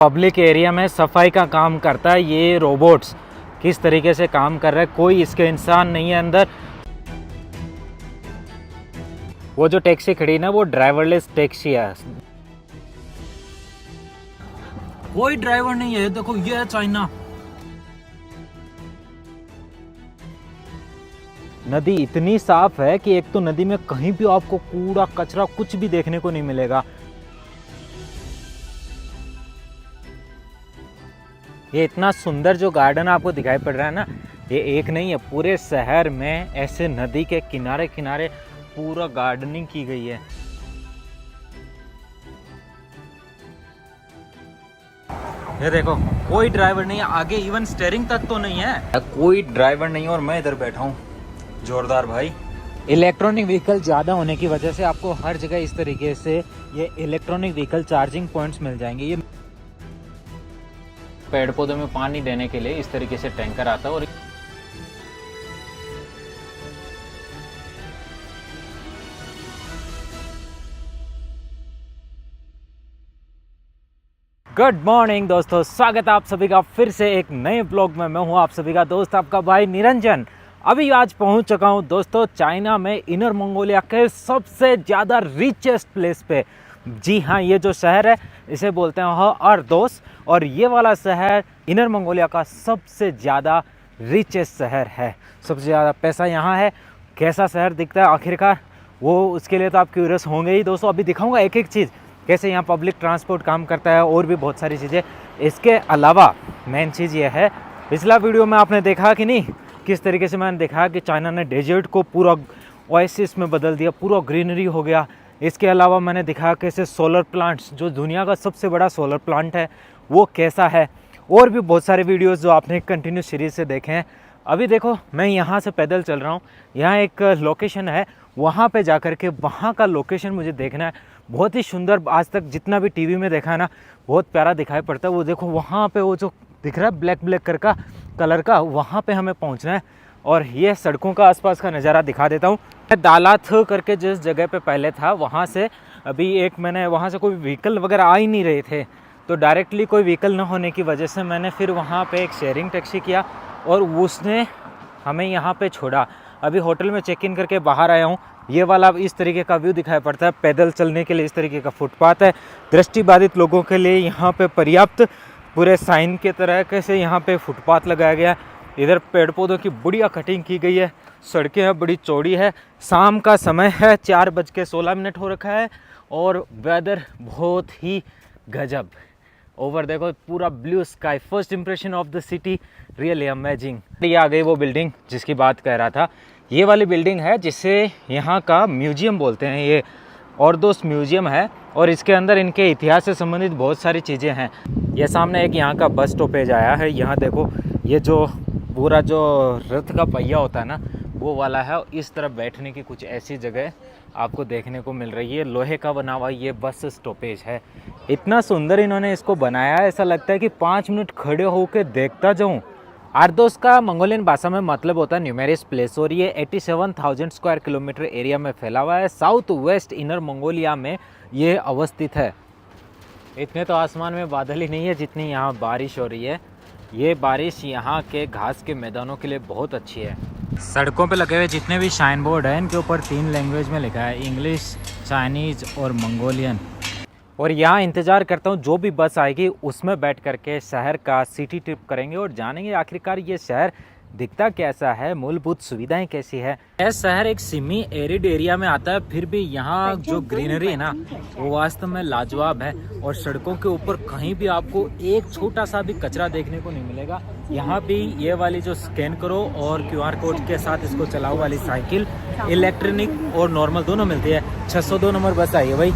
Public area में सफाई का काम करता है ये रोबोट्स। किस तरीके से काम कर रहा है, कोई इसके इंसान नहीं है अंदर। वो जो टैक्सी खड़ी ना वो ड्राइवरलेस टैक्सी है, कोई ड्राइवर नहीं है। देखो ये है चाइना। नदी इतनी साफ है कि एक तो नदी में कहीं भी आपको कूड़ा कचरा कुछ भी देखने को नहीं मिलेगा। ये इतना सुंदर जो गार्डन आपको दिखाई पड़ रहा है ना, ये एक नहीं है, पूरे शहर में ऐसे नदी के किनारे किनारे पूरा गार्डनिंग की गई है। ये देखो कोई ड्राइवर नहीं है आगे, इवन स्टीयरिंग तक तो नहीं है, कोई ड्राइवर नहीं है और मैं इधर बैठा हूँ। जोरदार भाई। इलेक्ट्रॉनिक व्हीकल ज़्यादा होने की वजह से आपको हर जगह इस तरीके से ये इलेक्ट्रॉनिक व्हीकल चार्जिंग पॉइंट्स मिल जाएंगे। ये पेड़ पौधों में पानी देने के लिए इस तरीके से टैंकर आता है। और गुड मॉर्निंग दोस्तों, स्वागत है आप सभी का फिर से एक नए ब्लॉग में। मैं हूं आप सभी का दोस्त आपका भाई निरंजन। अभी आज पहुंच चुका हूं दोस्तों चाइना में इनर मंगोलिया के सबसे ज़्यादा रिचेस्ट प्लेस पे। जी हाँ, ये जो शहर है इसे बोलते हैं अर्दोस, और ये वाला शहर इनर मंगोलिया का सबसे ज़्यादा रिचेस्ट शहर है। सबसे ज़्यादा पैसा यहाँ है। कैसा शहर दिखता है आखिरकार, वो उसके लिए तो आप क्यूरियस होंगे ही दोस्तों। अभी दिखाऊंगा एक एक चीज़, कैसे यहाँ पब्लिक ट्रांसपोर्ट काम करता है और भी बहुत सारी चीज़ें। इसके अलावा मेन चीज़ ये है, पिछला वीडियो में आपने देखा कि नहीं, किस तरीके से मैंने देखा कि चाइना ने डेजर्ट को पूरा ओएसिस में बदल दिया, पूरा ग्रीनरी हो गया। इसके अलावा मैंने दिखाया कैसे सोलर प्लांट्स, जो दुनिया का सबसे बड़ा सोलर प्लांट है, वो कैसा है। और भी बहुत सारे वीडियोस जो आपने कंटिन्यू सीरीज से देखे हैं। अभी देखो मैं यहाँ से पैदल चल रहा हूँ, यहाँ एक लोकेशन है, वहाँ पे जाकर के वहाँ का लोकेशन मुझे देखना है। बहुत ही सुंदर, आज तक जितना भी टीवी में देखा है ना, बहुत प्यारा दिखाई पड़ता है। वो देखो वहाँ पे वो जो दिख रहा है ब्लैक ब्लैक कलर का, वहाँ पे हमें पहुँचना है। और ये सड़कों का आसपास का नज़ारा दिखा देता हूँ। दालाथ करके जिस जगह पे पहले था, वहाँ से अभी एक मैंने वहाँ से कोई व्हीकल वगैरह आ ही नहीं रहे थे, तो डायरेक्टली कोई व्हीकल न होने की वजह से मैंने फिर वहाँ पे एक शेयरिंग टैक्सी किया और उसने हमें यहाँ पे छोड़ा। अभी होटल में चेक इन करके बाहर आया हूँ। ये वाला इस तरीके का व्यू दिखाई पड़ता है। पैदल चलने के लिए इस तरीके का फुटपाथ है। दृष्टिबाधित लोगों के लिए यहाँ पे पर्याप्त पूरे साइन के तरह कैसे यहाँ पे फुटपाथ लगाया गया है। इधर पेड़ पौधों की बढ़िया कटिंग की गई है। सड़कें हैं, बड़ी चौड़ी है। शाम का समय है, 4:16 हो रखा है और वेदर बहुत ही गजब। ओवर देखो पूरा blue sky. First impression of the city really amazing. ये आ गई वो बिल्डिंग जिसकी बात कर रहा था। ये वाली बिल्डिंग है जिसे यहाँ का म्यूजियम बोलते हैं। ये अर्दोस म्यूजियम है और इसके अंदर इनके इतिहास से संबंधित बहुत सारी चीज़ें हैं। ये सामने एक यहाँ का बस स्टॉपेज आया है। यहाँ देखो ये जो पूरा जो रथ का पहिया होता है ना, वो वाला है। इस तरफ बैठने की कुछ ऐसी जगह आपको देखने को मिल रही है। लोहे का बना हुआ ये बस स्टॉपेज है। इतना सुंदर इन्होंने इसको बनाया है, ऐसा लगता है कि 5 मिनट खड़े होकर देखता जाऊं। अर्दोस का मंगोलियन भाषा में मतलब होता है न्यूमेरियस प्लेस, और ये 87,000 स्क्वायर किलोमीटर एरिया में फैला हुआ है। साउथ वेस्ट इनर मंगोलिया में ये अवस्थित है। इतने तो आसमान में बादल ही नहीं है जितनी यहाँ बारिश हो रही है। ये बारिश यहाँ के घास के मैदानों के लिए बहुत अच्छी है। सड़कों पे लगे हुए जितने भी साइन बोर्ड हैं, इनके ऊपर 3 लैंग्वेज में लिखा है, इंग्लिश, चाइनीज़ और मंगोलियन। और यहाँ इंतज़ार करता हूँ जो भी बस आएगी उसमें बैठ करके शहर का सिटी ट्रिप करेंगे और जानेंगे आखिरकार ये शहर दिखता कैसा है, मूलभूत सुविधाएं कैसी है। यह शहर एक सेमी एरिड एरिया में आता है, फिर भी यहाँ जो ग्रीनरी है ना, वो वास्तव में लाजवाब है। और सड़कों के ऊपर कहीं भी आपको एक छोटा सा भी कचरा देखने को नहीं मिलेगा। यहाँ भी ये वाली जो स्कैन करो और QR कोड के साथ इसको चलाओ वाली साइकिल, इलेक्ट्रॉनिक और नॉर्मल दोनों मिलती है। 602 नंबर बस आई है भाई।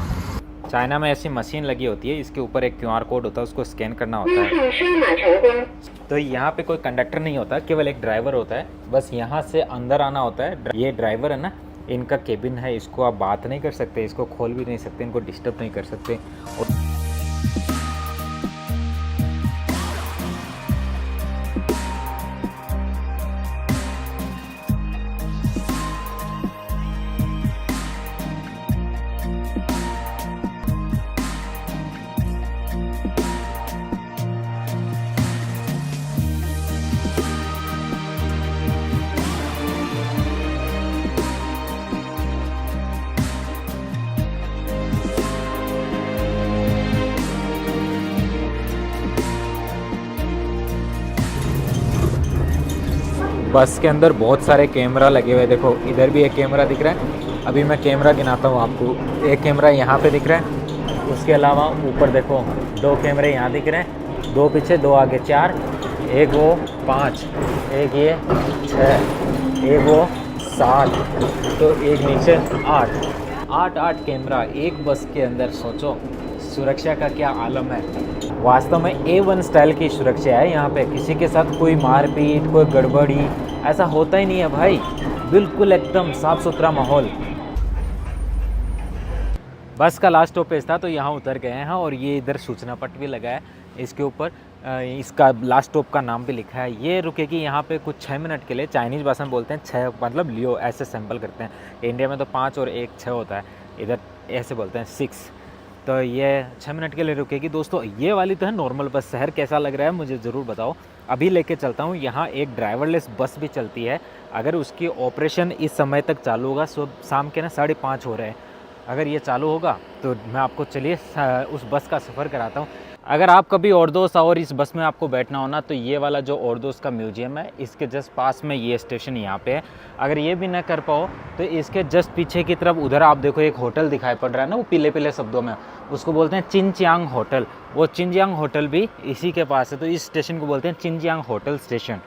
चाइना में ऐसी मशीन लगी होती है, इसके ऊपर एक QR कोड होता है, उसको स्कैन करना होता है। तो यहाँ पे कोई कंडक्टर नहीं होता, केवल एक ड्राइवर होता है। बस यहाँ से अंदर आना होता है। ये ड्राइवर है ना, इनका केबिन है, इसको आप बात नहीं कर सकते, इसको खोल भी नहीं सकते, इनको डिस्टर्ब नहीं कर सकते। और बस के अंदर बहुत सारे कैमरा लगे हुए, देखो इधर भी एक कैमरा दिख रहा है। अभी मैं कैमरा गिनाता हूँ आपको। एक कैमरा यहाँ पे दिख रहा है, उसके अलावा ऊपर देखो 2 कैमरे यहाँ दिख रहे हैं, 2 पीछे 2 आगे 4, एक वो 5, एक ये 6, एक वो 7, तो एक नीचे 8 कैमरा एक बस के अंदर। सोचो सुरक्षा का क्या आलम है। वास्तव में A1 स्टाइल की सुरक्षा है यहाँ पे। किसी के साथ कोई मारपीट, कोई गड़बड़ी ऐसा होता ही नहीं है भाई। बिल्कुल एकदम साफ सुथरा माहौल। बस का लास्ट स्टॉपेज था तो यहाँ उतर गए हैं और ये इधर सूचना पट भी लगा है इसके ऊपर। इसका लास्ट स्टॉप का नाम भी लिखा है। ये रुकेगी यहाँ पे कुछ 6 मिनट के लिए। चाइनीज़ भाषा में बोलते हैं 6, मतलब लियो ऐसे सैंपल करते हैं। इंडिया में तो 5 और 1 6 होता है, इधर ऐसे बोलते हैं 6। तो ये 6 मिनट के लिए रुकेगी। दोस्तों ये वाली तो है नॉर्मल बस। शहर कैसा लग रहा है मुझे ज़रूर बताओ। अभी लेके चलता हूँ। यहाँ एक ड्राइवरलेस बस भी चलती है। अगर उसकी ऑपरेशन इस समय तक चालू होगा, शाम के ना 5:30 हो रहे हैं, अगर ये चालू होगा तो मैं आपको चलिए उस बस का सफ़र कराता हूँ। अगर आप कभी ओर्दोस और इस बस में आपको बैठना हो ना, तो ये वाला जो ओर्दोस का म्यूजियम है इसके जस्ट पास में ये स्टेशन यहाँ पे है। अगर ये भी ना कर पाओ तो इसके जस्ट पीछे की तरफ उधर आप देखो एक होटल दिखाई पड़ रहा है ना, वो पीले पीले शब्दों में, उसको बोलते हैं चिनचियांग होटल। वो चिनचियांग होटल भी इसी के पास है। तो इस स्टेशन को बोलते हैं चिनचियांग होटल स्टेशन।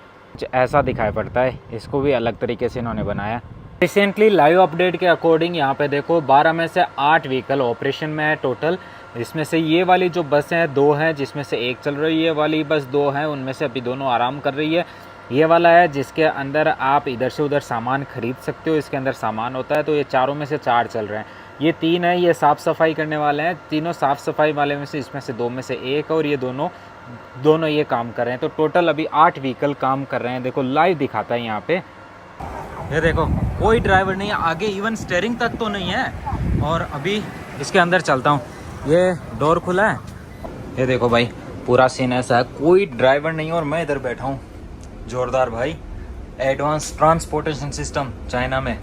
ऐसा दिखाई पड़ता है। इसको भी अलग तरीके से इन्होंने बनाया। रिसेंटली लाइव अपडेट के अकॉर्डिंग यहाँ पे देखो 12 में से 8 व्हीकल ऑपरेशन में है टोटल। इसमें से ये वाली जो बस हैं 2 हैं, जिसमें से एक चल रही है। ये वाली बस 2 हैं, उनमें से अभी दोनों आराम कर रही है। ये वाला है जिसके अंदर आप इधर से उधर सामान खरीद सकते हो, इसके अंदर सामान होता है। तो ये चारों में से 4 चल रहे हैं। ये 3 है, ये साफ़ सफाई करने वाले हैं। तीनों साफ़ सफाई वाले में से इसमें से 2 में से एक, और ये दोनों ये काम कर रहे हैं। तो टोटल अभी 8 व्हीकल काम कर रहे हैं। देखो लाइव दिखाता है यहाँ पे। ये देखो कोई ड्राइवर नहीं है आगे, इवन स्टीयरिंग तक तो नहीं है। और अभी इसके अंदर चलता हूँ। ये डोर खुला है। ये देखो भाई पूरा सीन ऐसा है, कोई ड्राइवर नहीं है और मैं इधर बैठा हूँ। जोरदार भाई, एडवांस ट्रांसपोर्टेशन सिस्टम चाइना में।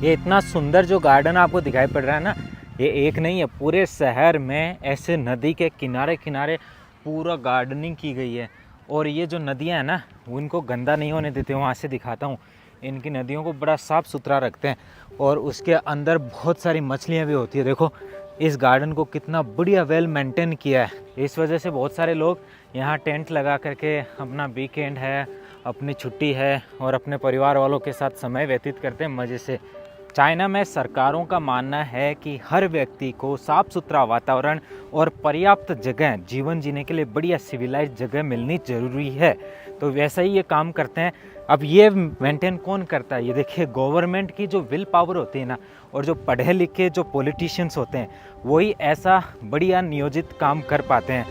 ये इतना सुंदर जो गार्डन आपको दिखाई पड़ रहा है ना, ये एक नहीं है, पूरे शहर में ऐसे नदी के किनारे किनारे पूरा गार्डनिंग की गई है। और ये जो नदियाँ हैं ना, उनको गंदा नहीं होने देते। वहाँ से दिखाता हूँ, इनकी नदियों को बड़ा साफ़ सुथरा रखते हैं। और उसके अंदर बहुत सारी मछलियाँ भी होती है। देखो इस गार्डन को कितना बढ़िया वेल मेंटेन किया है। इस वजह से बहुत सारे लोग यहाँ टेंट लगा करके अपना वीकेंड है, अपनी छुट्टी है, और अपने परिवार वालों के साथ समय व्यतीत करते हैं मज़े से। चाइना में सरकारों का मानना है कि हर व्यक्ति को साफ़ सुथरा वातावरण और पर्याप्त जगह जीवन जीने के लिए बढ़िया सिविलाइज जगह मिलनी ज़रूरी है। तो वैसा ही ये काम करते हैं। अब ये मेंटेन कौन करता है? ये देखिए गवर्नमेंट की जो विल पावर होती है ना, और जो पढ़े लिखे जो पॉलिटिशियंस होते हैं, वही ऐसा बढ़िया नियोजित काम कर पाते हैं।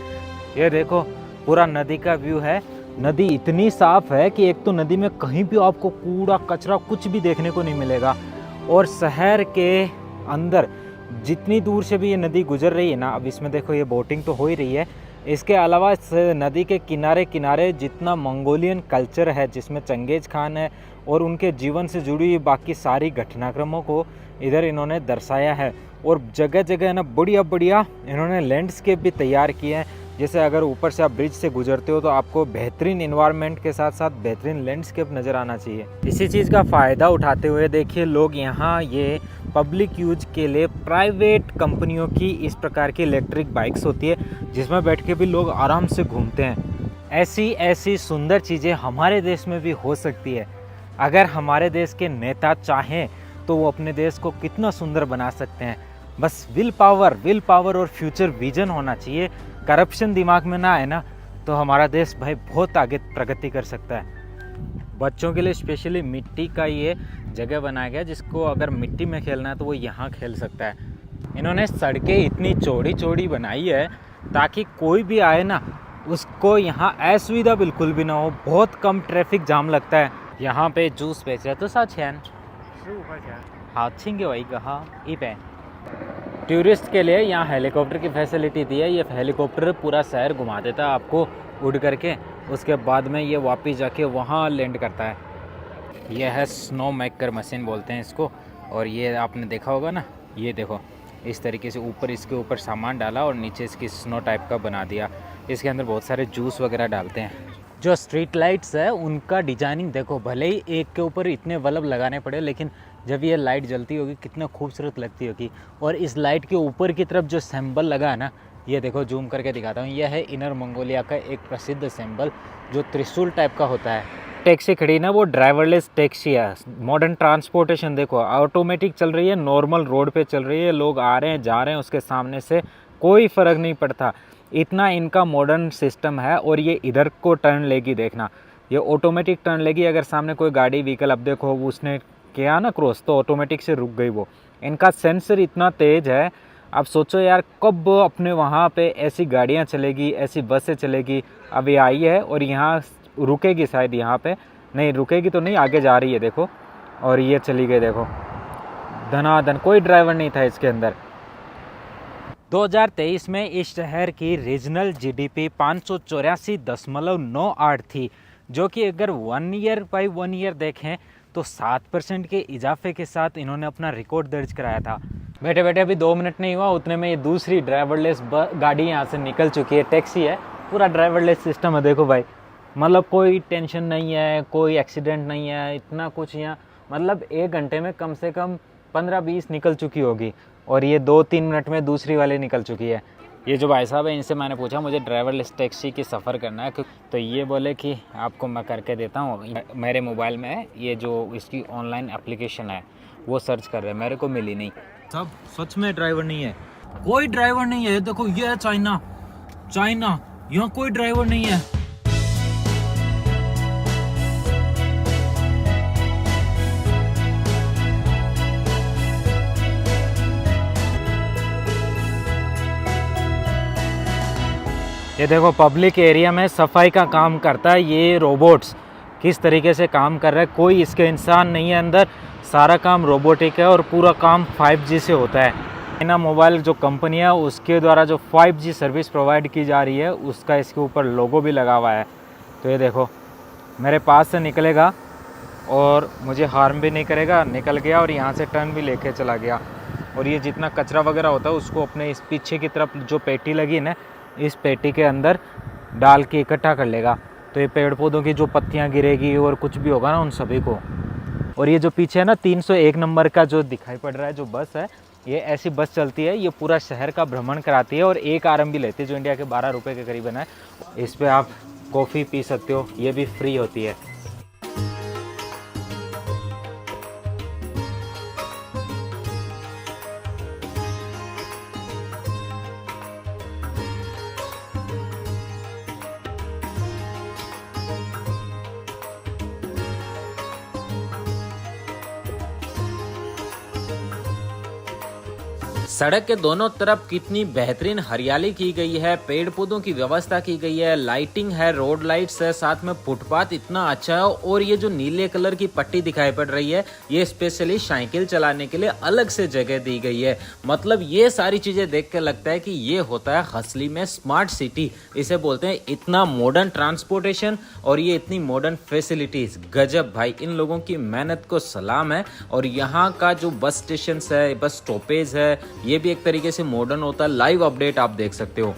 ये देखो पूरा नदी का व्यू है। नदी इतनी साफ़ है कि एक तो नदी में कहीं भी आपको कूड़ा कचरा कुछ भी देखने को नहीं मिलेगा। और शहर के अंदर जितनी दूर से भी ये नदी गुजर रही है ना, अब इसमें देखो ये बोटिंग तो हो ही रही है। इसके अलावा इस नदी के किनारे किनारे जितना मंगोलियन कल्चर है, जिसमें चंगेज खान है और उनके जीवन से जुड़ी हुई बाकी सारी घटनाक्रमों को इधर इन्होंने दर्शाया है। और जगह जगह ना बढ़िया बढ़िया इन्होंने लैंडस्केप भी तैयार किए हैं। जैसे अगर ऊपर से आप ब्रिज से गुजरते हो तो आपको बेहतरीन इन्वायरमेंट के साथ साथ बेहतरीन लैंडस्केप नज़र आना चाहिए। इसी चीज़ का फ़ायदा उठाते हुए देखिए लोग यहाँ ये पब्लिक यूज के लिए प्राइवेट कंपनियों की इस प्रकार की इलेक्ट्रिक बाइक्स होती है, जिसमें बैठ के भी लोग आराम से घूमते हैं। ऐसी सुंदर चीज़ें हमारे देश में भी हो सकती है। अगर हमारे देश के नेता चाहें तो वो अपने देश को कितना सुंदर बना सकते हैं। बस विल पावर और फ्यूचर विजन होना चाहिए। करप्शन दिमाग में ना आए ना, तो हमारा देश भाई बहुत आगे प्रगति कर सकता है। बच्चों के लिए स्पेशली मिट्टी का ये जगह बनाया गया, जिसको अगर मिट्टी में खेलना है तो वो यहाँ खेल सकता है। इन्होंने सड़कें इतनी चौड़ी चौड़ी बनाई है ताकि कोई भी आए ना, उसको यहाँ असुविधा बिल्कुल भी ना हो। बहुत कम ट्रैफिक जाम लगता है। यहाँ पे जूस बेच रहे तो 15 हाँ छिंगे वही कहा ई पे। टूरिस्ट के लिए यहाँ हेलीकॉप्टर की फैसिलिटी दी है। ये हेलीकॉप्टर पूरा शहर घुमा देता है आपको उड़ करके, उसके बाद में ये वापस जाके वहाँ लैंड करता है। ये है स्नो मेकर मशीन बोलते हैं इसको। और ये आपने देखा होगा ना, ये देखो इस तरीके से ऊपर इसके ऊपर सामान डाला और नीचे इसकी स्नो टाइप का बना दिया। इसके अंदर बहुत सारे जूस वगैरह डालते हैं। जो स्ट्रीट लाइट्स है उनका डिजाइनिंग देखो, भले ही एक के ऊपर इतने बल्ब लगाने पड़े, लेकिन जब ये लाइट जलती होगी कितना खूबसूरत लगती होगी। और इस लाइट के ऊपर की तरफ जो सिंबल लगा है ना, ये देखो जूम करके दिखाता हूँ, यह है इनर मंगोलिया का एक प्रसिद्ध सिंबल जो त्रिशूल टाइप का होता है। टैक्सी खड़ी ना, वो ड्राइवरलेस टैक्सी है। मॉडर्न ट्रांसपोर्टेशन देखो, ऑटोमेटिक चल रही है, नॉर्मल रोड पे चल रही है, लोग आ रहे हैं जा रहे हैं उसके सामने से, कोई फ़र्क नहीं पड़ता। इतना इनका मॉडर्न सिस्टम है। और ये इधर को टर्न लेगी, देखना ये ऑटोमेटिक टर्न लेगी। अगर सामने कोई गाड़ी व्हीकल, अब देखो उसने किया ना क्रॉस, तो ऑटोमेटिक से रुक गई वो। इनका सेंसर इतना तेज़ है, अब सोचो यार कब अपने वहाँ पे ऐसी गाड़ियाँ चलेगी, ऐसी बसें चलेगी। अब ये आई है और यहाँ रुकेगी शायद, यहाँ पे नहीं रुकेगी तो नहीं, आगे जा रही है देखो। और ये चली गई देखो धनाधन, कोई ड्राइवर नहीं था इसके अंदर। 2023 में इस शहर की रीजनल जीडीपी 584.98 थी, जो कि अगर 1 ईयर बाई 1 ईयर देखें तो 7% के इजाफे के साथ इन्होंने अपना रिकॉर्ड दर्ज कराया था। बैठे बैठे अभी 2 मिनट नहीं हुआ उतने में ये दूसरी ड्राइवरलेस गाड़ी यहाँ से निकल चुकी है। टैक्सी है, पूरा ड्राइवरलेस सिस्टम है देखो भाई। मतलब कोई टेंशन नहीं है, कोई एक्सीडेंट नहीं है, इतना कुछ यहाँ मतलब 1 घंटे में कम से कम 15-20 निकल चुकी होगी। और ये 2-3 मिनट में दूसरी वाली निकल चुकी है। ये जो भाई साहब है इनसे मैंने पूछा मुझे ड्राइवरलेस टैक्सी की सफ़र करना है, तो ये बोले कि आपको मैं करके देता हूँ। मेरे मोबाइल में है ये जो इसकी ऑनलाइन एप्लीकेशन है वो सर्च कर रहे हैं, मेरे को मिली नहीं। सब सच में ड्राइवर नहीं है, कोई ड्राइवर नहीं है। देखो ये है चाइना, यहाँ कोई ड्राइवर नहीं है। ये देखो पब्लिक एरिया में सफाई का काम करता है ये रोबोट्स, किस तरीके से काम कर रहा है, कोई इसके इंसान नहीं है अंदर, सारा काम रोबोटिक है और पूरा काम 5G से होता है। चाइना मोबाइल जो कंपनी है उसके द्वारा जो 5G सर्विस प्रोवाइड की जा रही है उसका इसके ऊपर लोगो भी लगा हुआ है। तो ये देखो मेरे पास से निकलेगा और मुझे हार्म भी नहीं करेगा, निकल गया और यहाँ से टर्न भी लेके चला गया। और ये जितना कचरा वगैरह होता है उसको अपने इस पीछे की तरफ जो पेटी लगी है ना, इस पेटी के अंदर डाल के इकट्ठा कर लेगा। तो ये पेड़ पौधों की जो पत्तियां गिरेगी और कुछ भी होगा ना उन सभी को। और ये जो पीछे है ना 301 नंबर का जो दिखाई पड़ रहा है जो बस है, ये ऐसी बस चलती है, ये पूरा शहर का भ्रमण कराती है और 1 RM भी लेती है जो इंडिया के 12 रुपये के करीबन है। इस पर आप कॉफ़ी पी सकते हो, ये भी फ्री होती है। सड़क के दोनों तरफ कितनी बेहतरीन हरियाली की गई है, पेड़ पौधों की व्यवस्था की गई है, लाइटिंग है, रोड लाइट्स है, साथ में फुटपाथ इतना अच्छा है। और ये जो नीले कलर की पट्टी दिखाई पड़ रही है ये स्पेशली साइकिल चलाने के लिए अलग से जगह दी गई है। मतलब ये सारी चीजें देख के लगता है कि ये होता है असली में स्मार्ट सिटी, इसे बोलते हैं। इतना मॉडर्न ट्रांसपोर्टेशन और ये इतनी मॉडर्न फैसिलिटीज, गजब भाई, इन लोगों की मेहनत को सलाम है। और यहाँ का जो बस स्टेशन है, बस स्टॉपेज है, ये भी एक तरीके से मॉडर्न होता है। लाइव अपडेट आप देख सकते हो।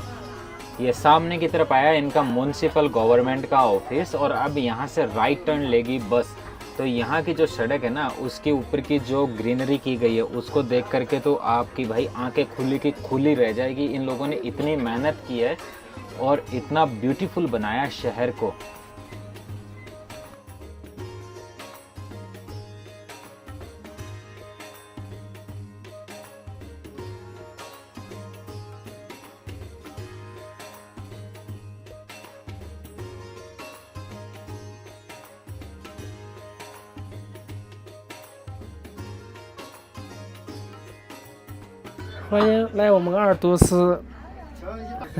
ये सामने की तरफ आया इनका म्युनिसिपल गवर्नमेंट का ऑफिस और अब यहाँ से राइट टर्न लेगी बस। तो यहाँ की जो सड़क है ना उसके ऊपर की जो ग्रीनरी की गई है उसको देख करके तो आपकी भाई आंखें खुली की खुली रह जाएगी। इन लोगों ने इतनी मेहनत की है और इतना ब्यूटीफुल बनाया शहर को।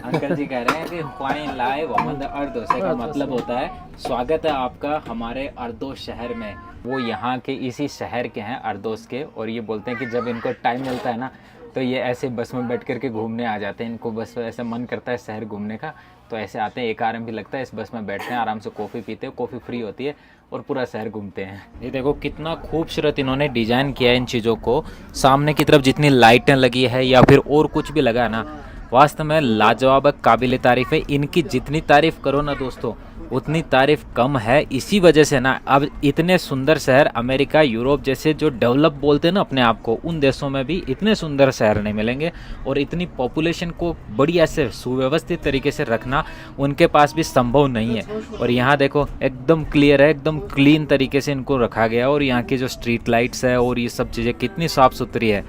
अंकल जी कह रहे हैं कि ख्वाइन लाए वमंद अर्दोसे का मतलब होता है स्वागत है आपका हमारे अर्दोस शहर में। वो यहाँ के इसी शहर के हैं अर्दोस के। और ये बोलते हैं कि जब इनको टाइम मिलता है ना तो ये ऐसे बस में बैठ करके घूमने आ जाते हैं, इनको बस ऐसा मन करता है शहर घूमने का, तो ऐसे आते हैं, 1 RM भी लगता है, इस बस में बैठते हैं, आराम से कॉफ़ी पीते हैं, कॉफ़ी फ्री होती है और पूरा शहर घूमते हैं। ये देखो कितना खूबसूरत इन्होंने डिज़ाइन किया है इन चीज़ों को, सामने की तरफ जितनी लाइटें लगी है या फिर और कुछ भी लगा है ना, वास्तव में लाजवाब, काबिल तारीफ़ है। इनकी जितनी तारीफ़ करो ना दोस्तों उतनी तारीफ़ कम है। इसी वजह से ना अब इतने सुंदर शहर अमेरिका, यूरोप जैसे जो डेवलप बोलते हैं ना अपने आप को, उन देशों में भी इतने सुंदर शहर नहीं मिलेंगे। और इतनी पॉपुलेशन को बढ़िया से सुव्यवस्थित तरीके से रखना उनके पास भी संभव नहीं है। और यहाँ देखो एकदम क्लियर है, एकदम क्लीन तरीके से इनको रखा गया, और यहाँ की जो स्ट्रीट लाइट्स है और ये सब चीज़ें कितनी साफ़ सुथरी है।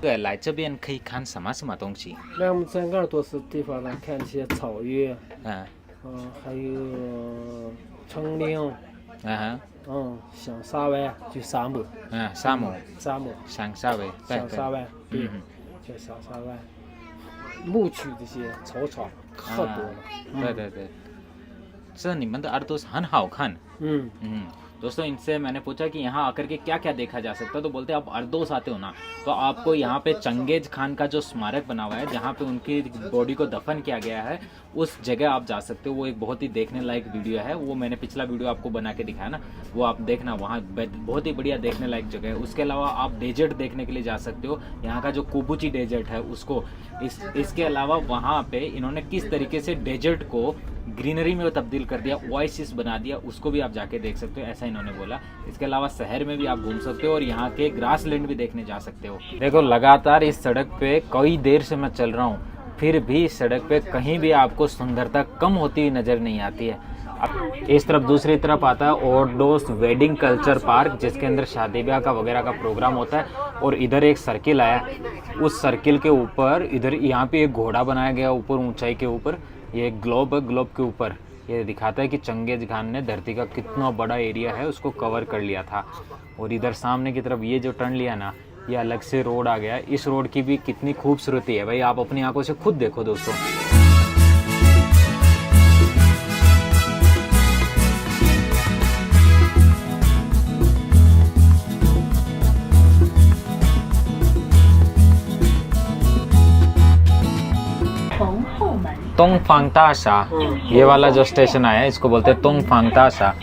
对，来这边可以看什么什么东西？来我们整个耳朵是地方呢，看一些草原，还有丛林，像沙湾就沙漠，沙漠，像沙湾，像沙湾，对，就像沙湾，牧区这些草场可多了。对，这你们的耳朵很好看。दोस्तों इनसे मैंने पूछा कि यहाँ आकर के क्या क्या देखा जा सकता है, तो बोलते हैं आप अर्दोस आते हो ना तो आपको यहाँ पे चंगेज खान का जो स्मारक बना हुआ है जहाँ पे उनकी बॉडी को दफन किया गया है, उस जगह आप जा सकते हो। वो एक बहुत ही देखने लायक वीडियो है, वो मैंने पिछला वीडियो आपको बना के दिखाया ना, वो आप देखना, वहाँ बहुत ही बढ़िया देखने लायक जगह है। उसके अलावा आप डेजर्ट देखने के लिए जा सकते हो, यहाँ का जो कुबुची डेजर्ट है उसको। इसके अलावा वहाँ पे इन्होंने किस तरीके से डेजर्ट को ग्रीनरी में तब्दील कर दिया, ओएसिस बना दिया, उसको भी आप जाके देख सकते हो, ऐसा इन्होंने बोला। इसके अलावा शहर में भी आप घूम सकते हो और यहाँ के ग्रास लैंड भी देखने जा सकते हो। देखो लगातार इस सड़क पे कई देर से मैं चल रहा हूँ, फिर भी सड़क पे कहीं भी आपको सुंदरता कम होती हुई नज़र नहीं आती है। अब इस तरफ दूसरी तरफ आता है ओर्डोस वेडिंग कल्चर पार्क, जिसके अंदर शादी ब्याह का वगैरह का प्रोग्राम होता है। और इधर एक सर्किल आया, उस सर्किल के ऊपर इधर यहाँ पे एक घोड़ा बनाया गया ऊपर ऊंचाई के ऊपर, ये एक ग्लोब है, ग्लोब के ऊपर ये दिखाता है कि चंगेज खान ने धरती का कितना बड़ा एरिया है उसको कवर कर लिया था। और इधर सामने की तरफ ये जो टर्न लिया ना, ये अलग से रोड आ गया। इस रोड की भी कितनी खूबसूरती है भाई, आप अपनी आंखों से खुद देखो दोस्तों। तोंगफांग ताशा, ये वाला जो स्टेशन आया है इसको बोलते हैं तोंगफांग ताशा।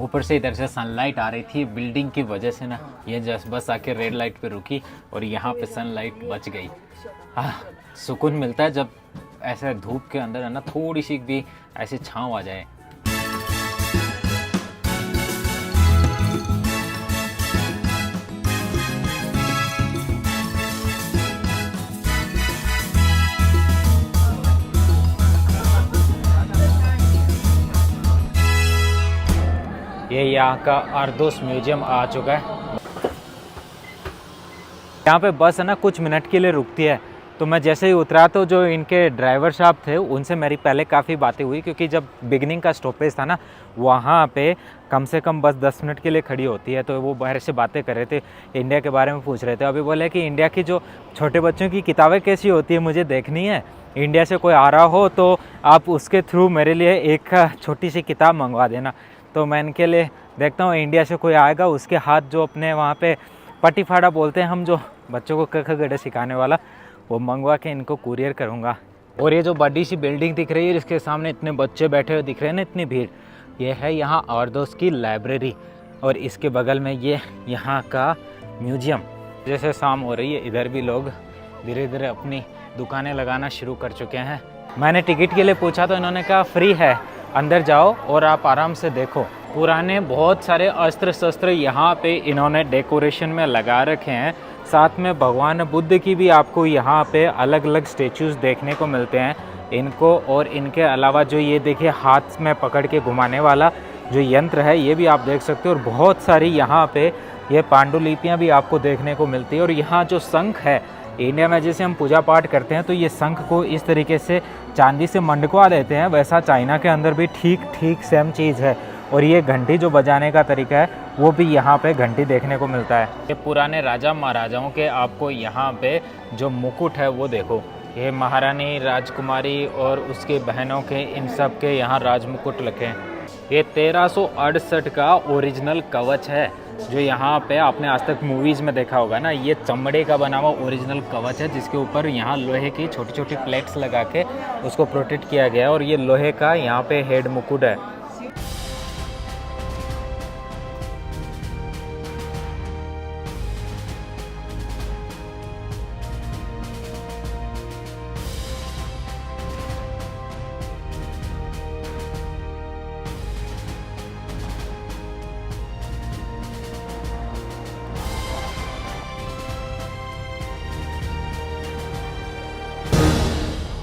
ऊपर से इधर से सनलाइट आ रही थी बिल्डिंग की वजह से ना, ये जस्ट बस आके रेड लाइट पे रुकी और यहाँ पे सनलाइट बच गई। सुकून मिलता है जब ऐसे धूप के अंदर है ना थोड़ी सी भी ऐसी छाँव आ जाए। ये यहाँ का अर्दोस म्यूजियम आ चुका है। यहाँ पे बस है ना कुछ मिनट के लिए रुकती है, तो मैं जैसे ही उतरा तो जो इनके ड्राइवर साहब थे उनसे मेरी पहले काफ़ी बातें हुई, क्योंकि जब बिगनिंग का स्टॉपेज था ना वहाँ पे कम से कम बस 10 मिनट के लिए खड़ी होती है। तो वो बाहर से बातें कर रहे थे, इंडिया के बारे में पूछ रहे थे। अभी बोले कि इंडिया की जो छोटे बच्चों की किताबें कैसी होती है मुझे देखनी है, इंडिया से कोई आ रहा हो तो आप उसके थ्रू मेरे लिए एक छोटी सी किताब मंगवा देना। तो मैं इनके लिए देखता हूँ इंडिया से कोई आएगा उसके हाथ जो अपने वहाँ पे पटीफाड़ा बोलते हैं हम, जो बच्चों को क ख ग सिखाने वाला, वो मंगवा के इनको कुरियर करूँगा। और ये जो बड़ी सी बिल्डिंग दिख रही है इसके सामने इतने बच्चे बैठे हुए दिख रहे हैं ना, इतनी भीड़, ये है यहाँ अर्दोस की लाइब्रेरी। और इसके बगल में ये यहाँ का म्यूजियम। जैसे शाम हो रही है इधर भी लोग धीरे धीरे अपनी दुकानें लगाना शुरू कर चुके हैं। मैंने टिकट के लिए पूछा तो इन्होंने कहा फ्री है, अंदर जाओ और आप आराम से देखो। पुराने बहुत सारे अस्त्र शस्त्र यहाँ पे इन्होंने डेकोरेशन में लगा रखे हैं। साथ में भगवान बुद्ध की भी आपको यहाँ पे अलग अलग स्टेचूज़ देखने को मिलते हैं इनको। और इनके अलावा जो ये देखिए हाथ में पकड़ के घुमाने वाला, जो यंत्र है ये भी आप देख सकते हो। और बहुत सारी यहाँ पे ये पांडुलिपियाँ भी आपको देखने को मिलती है। और यहाँ जो शंख है, इंडिया में जैसे हम पूजा पाठ करते हैं तो ये शंख को इस तरीके से चांदी से मंडकवा देते हैं, वैसा चाइना के अंदर भी ठीक सेम चीज़ है। और ये घंटी जो बजाने का तरीका है वो भी यहाँ पे घंटी देखने को मिलता है। ये पुराने राजा महाराजाओं के आपको यहाँ पे जो मुकुट है वो देखो, ये महारानी, राजकुमारी और उसके बहनों के, इन सब के यहाँ राज मुकुट लगे हैं। ये 1368 का ओरिजिनल कवच है जो यहाँ पे आपने आज तक मूवीज़ में देखा होगा ना। ये चमड़े का बना हुआ ओरिजिनल कवच है जिसके ऊपर यहाँ लोहे की छोटी छोटी प्लेट्स लगा के उसको प्रोटेक्ट किया गया है। और ये लोहे का यहाँ पे हेड मुकुट है।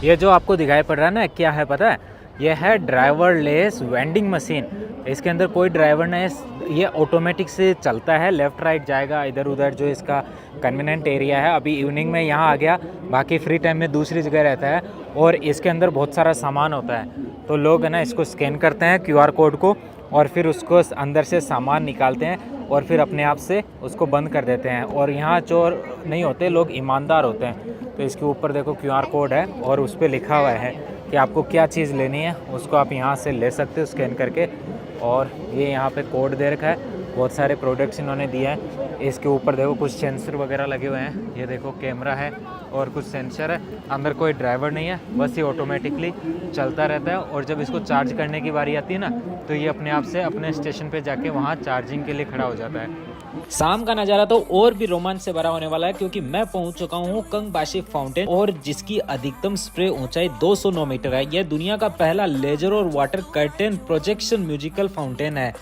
ये जो आपको दिखाई पड़ रहा है ना, क्या है पता है? ये है ड्राइवरलेस वेंडिंग मशीन। इसके अंदर कोई ड्राइवर नहीं है, ये ऑटोमेटिक से चलता है, लेफ़्ट राइट जाएगा, इधर उधर जो इसका कन्वीनियंट एरिया है। अभी इवनिंग में यहाँ आ गया, बाकी फ्री टाइम में दूसरी जगह रहता है। और इसके अंदर बहुत सारा सामान होता है, तो लोग है ना इसको स्कैन करते हैं QR कोड को, और फिर उसको अंदर से सामान निकालते हैं और फिर अपने आप से उसको बंद कर देते हैं। और यहाँ चोर नहीं होते, लोग ईमानदार होते हैं। तो इसके ऊपर देखो QR कोड है और उस पर लिखा हुआ है कि आपको क्या चीज़ लेनी है, उसको आप यहाँ से ले सकते हो स्कैन करके। और ये यहाँ पे कोड दे रखा है, बहुत सारे प्रोडक्ट्स इन्होंने दिए हैं। इसके ऊपर देखो कुछ सेंसर वगैरह लगे हुए हैं, ये देखो कैमरा है और कुछ सेंसर है। अंदर कोई ड्राइवर नहीं है, बस ये ऑटोमेटिकली चलता रहता है। और जब इसको चार्ज करने की बारी आती है ना, तो ये अपने आप से अपने स्टेशन पे जाके वहाँ चार्जिंग के लिए खड़ा हो जाता है। शाम का नज़ारा तो और भी रोमांच से भरा होने वाला है, क्योंकि मैं पहुंच चुका हूं कंगबाशी फाउंटेन, और जिसकी अधिकतम स्प्रे ऊंचाई 209 मीटर है। यह दुनिया का पहला लेजर और water curtain projection musical fountain है।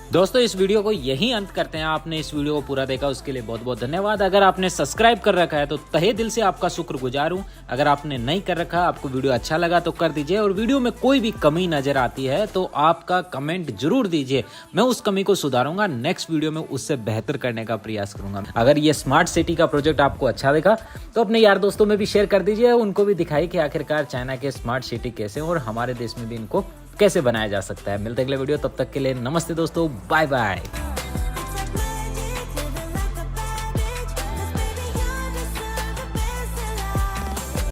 दोस्तों इस वीडियो को यहीं अंत करते हैं। आपने इस वीडियो को पूरा देखा उसके लिए बहुत बहुत धन्यवाद। अगर आपने सब्सक्राइब कर रखा है तो तहे दिल से आपका शुक्रगुजार हूं। अगर आपने नहीं कर रखा, आपको वीडियो अच्छा लगा तो कर दीजिए। और वीडियो में कोई भी कमी नजर आती है तो आपका कमेंट जरूर दीजिए, मैं उस कमी को सुधारूंगा। नेक्स्ट वीडियो में उससे बेहतर करने का प्रयास करूंगा। अगर ये स्मार्ट सिटी का प्रोजेक्ट आपको अच्छा लगा तो अपने यार दोस्तों में भी शेयर कर दीजिए, उनको भी दिखाइए कि आखिरकार चाइना के स्मार्ट सिटी कैसे और हमारे देश में भी इनको कैसे बनाया जा सकता है। मिलते अगले वीडियो, तब तक के लिए नमस्ते दोस्तों, बाय बाय।